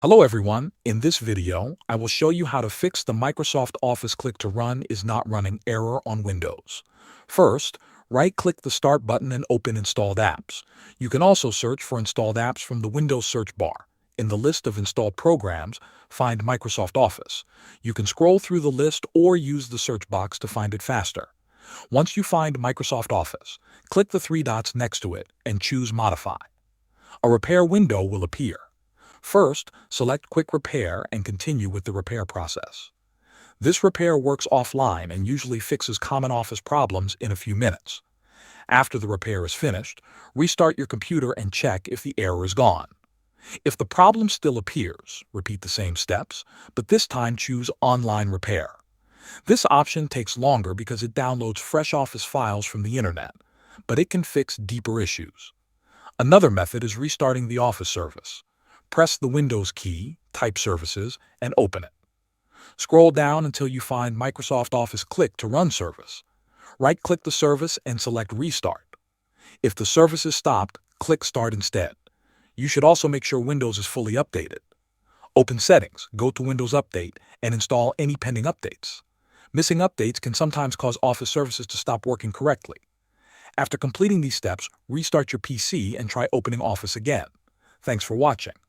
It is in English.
Hello everyone, in this video, I will show you how to fix the Microsoft Office Click to Run is not running error on Windows. First, right-click the Start button and open Installed Apps. You can also search for installed apps from the Windows search bar. In the list of installed programs, find Microsoft Office. You can scroll through the list or use the search box to find it faster. Once you find Microsoft Office, click the three dots next to it and choose Modify. A repair window will appear. First, select Quick Repair and continue with the repair process. This repair works offline and usually fixes common Office problems in a few minutes. After the repair is finished, restart your computer and check if the error is gone. If the problem still appears, repeat the same steps, but this time choose Online Repair. This option takes longer because it downloads fresh Office files from the internet, but it can fix deeper issues. Another method is restarting the Office service. Press the Windows key, type Services, and open it. Scroll down until you find Microsoft Office Click to Run service. Right-click the service and select Restart. If the service is stopped, click Start instead. You should also make sure Windows is fully updated. Open Settings, go to Windows Update, and install any pending updates. Missing updates can sometimes cause Office services to stop working correctly. After completing these steps, restart your PC and try opening Office again. Thanks for watching.